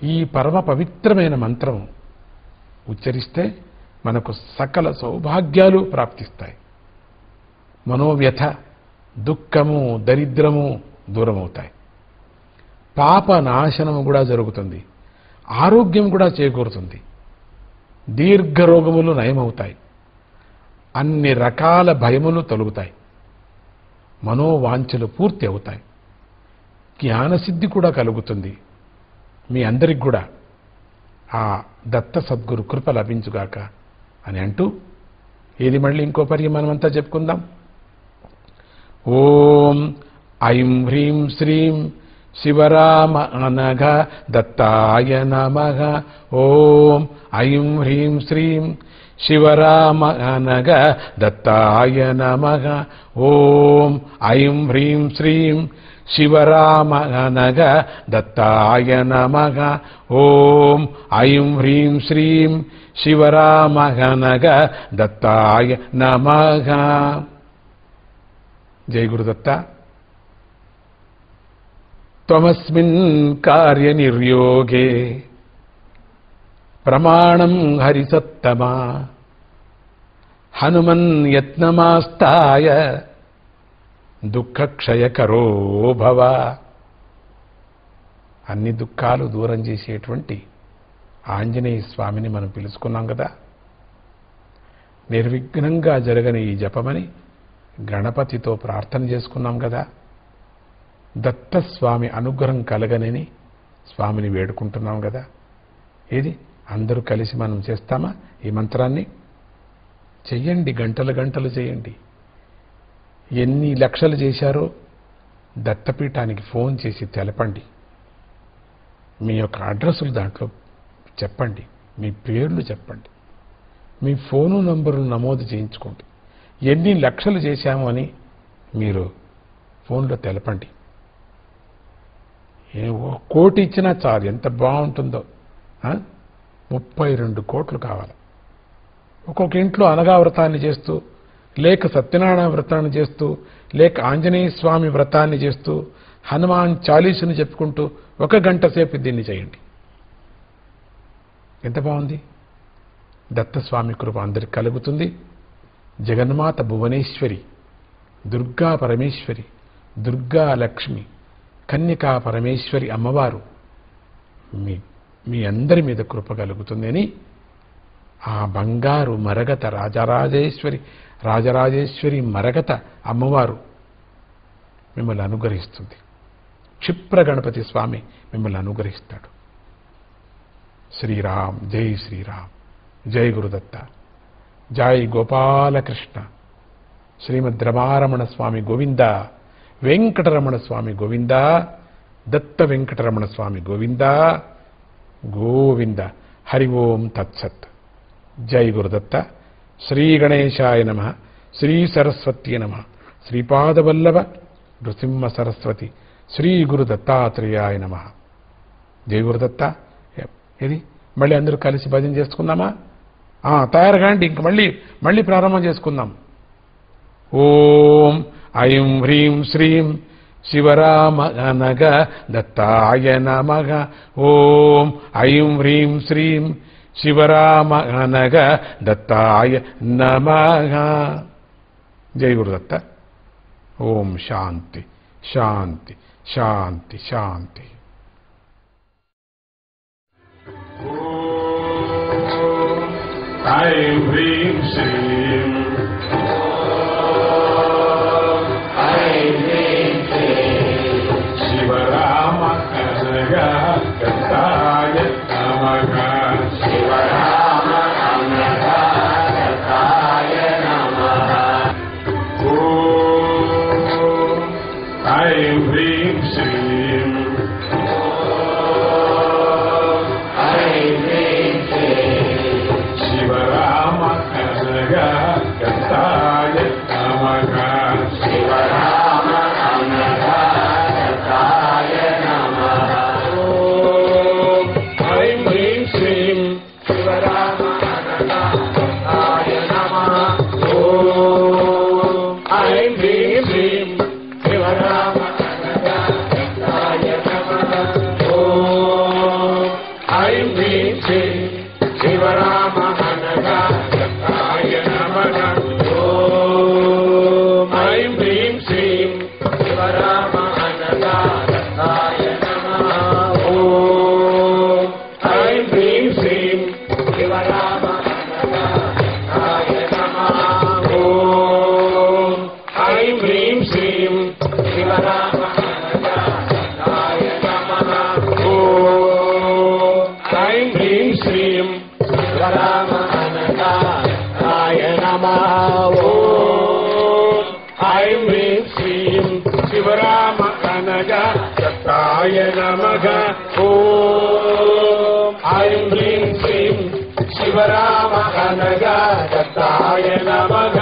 ఈ పరమ పవిత్రమైన మంత్రం ఉచ్చరిస్తే మనకు సకల సౌభాగ్యాలు ప్రాప్తిస్తాయి. మనోవ్యథ, దుఃఖము, దరిద్రము దూరమవుతాయి. పాప నాశనము కూడా జరుగుతుంది. ఆరోగ్యం కూడా చేకూరుతుంది. దీర్ఘరోగములు నయమవుతాయి. అన్ని రకాల భయములు తొలగుతాయి. మనోవాంఛలు పూర్తి అవుతాయి. జ్ఞానసిద్ధి కూడా కలుగుతుంది. మీ అందరికి కూడా ఆ దత్త సద్గురు కృప లభించుగాక అని అంటూ ఏది మళ్ళీ ఇంకో పర్యం మనమంతా చెప్పుకుందాం. ఓం ఐం హ్రీం శ్రీం శివరామ అనఘ దత్తాయ నమః. ఓం ఐం హ్రీం శ్రీం శివరామ అనఘ దత్తాయ నమః. ఓం ఐం హ్రీం శ్రీం శివరామ అనఘ దత్తాయ నమః. ఓం ఐం హ్రీం శ్రీం శివరామ అనఘ దత్తాయ నమః. జై గురుదత్త. త్వమస్మిన్ కార్యనిర్యోగే ప్రమాణం హరిసత్తమా హనుమన్ యత్నమాస్తాయ దుఃఖక్షయకరో భవ. అన్ని దుఃఖాలు దూరం చేసేటువంటి ఆంజనేయ స్వామిని మనం పిలుచుకున్నాం కదా. నిర్విఘ్నంగా జరగని ఈ జపమని గణపతితో ప్రార్థన చేసుకున్నాం కదా. దత్తస్వామి అనుగ్రహం కలగనని స్వామిని వేడుకుంటున్నాం కదా. ఏది అందరూ కలిసి మనం చేస్తామా ఈ మంత్రాన్ని? చెయ్యండి, గంటలు గంటలు చేయండి. ఎన్ని లక్షలు చేశారో దత్తపీఠానికి ఫోన్ చేసి తెలపండి. మీ యొక్క అడ్రస్లు దాంట్లో చెప్పండి, మీ పేర్లు చెప్పండి, మీ ఫోను నంబర్లు నమోదు చేయించుకోండి. ఎన్ని లక్షలు చేశాము అని మీరు ఫోన్లో తెలపండి. 1 కోటి ఇచ్చినా చాలు, ఎంత బాగుంటుందో. 32 కోట్లు కావాలి. ఒక్కొక్క ఇంట్లో అనగా వ్రతాన్ని చేస్తూ, లేక సత్యనారాయణ వ్రతాన్ని చేస్తూ, లేక ఆంజనేయ స్వామి వ్రతాన్ని చేస్తూ, హనుమాన్ చాలీసుని చెప్పుకుంటూ 1 గంట సేపు దీన్ని చేయండి. ఎంత బాగుంది. దత్తస్వామి కృప అందరికి కలుగుతుంది. జగన్మాత భువనేశ్వరి, దుర్గా పరమేశ్వరి, దుర్గా లక్ష్మి, కన్యకా పరమేశ్వరి అమ్మవారు మీ అందరి మీద కృప కలుగుతుందని ఆ బంగారు మరగత రాజరాజేశ్వరి మరగత అమ్మవారు మిమ్మల్ని అనుగ్రహిస్తుంది. క్షిప్ర గణపతి స్వామి మిమ్మల్ని అనుగ్రహిస్తాడు. శ్రీరామ్, జై శ్రీరామ్, జై గురుదత్త, జై గోపాలకృష్ణ. శ్రీమద్ రమారమణ స్వామి గోవింద, వెంకటరమణ స్వామి గోవింద, దత్త వెంకటరమణ స్వామి గోవింద గోవింద. హరి ఓం తత్సత్. జై గురుదత్త. శ్రీ గణేశాయ నమః. శ్రీ సరస్వతీ నమః. శ్రీపాదవల్లభ నృసింహ సరస్వతి శ్రీ గురు దత్తాత్రేయాయ నమః. జై గురుదత్త. ఇది మళ్ళీ అందరూ కలిసి భజన చేసుకుందామా? తయారుగా అండి, ఇంక మళ్ళీ ప్రారంభం చేసుకుందాం. ఓం ఐం హ్రీం శ్రీం శివరామ అనఘ దత్తాయ నమః. ఓం ఐం హ్రీం శ్రీం శివరామ అనఘ దత్తాయ నమః. జై గురుదత్త. ఓం శాంతి శాంతి శాంతి శాంతి. ఐం హ్రీం శ్రీం శివరామ అనఘ దత్తాయ నమః. శివరామ అనఘ దత్తాయ నమః. ఓం ఐం హ్రీం శ్రీం ఐం హ్రీం శ్రీం శివరామ అనఘ ఐం హ్రీం శ్రీం శివరామ అనగా దత్తాయ నమః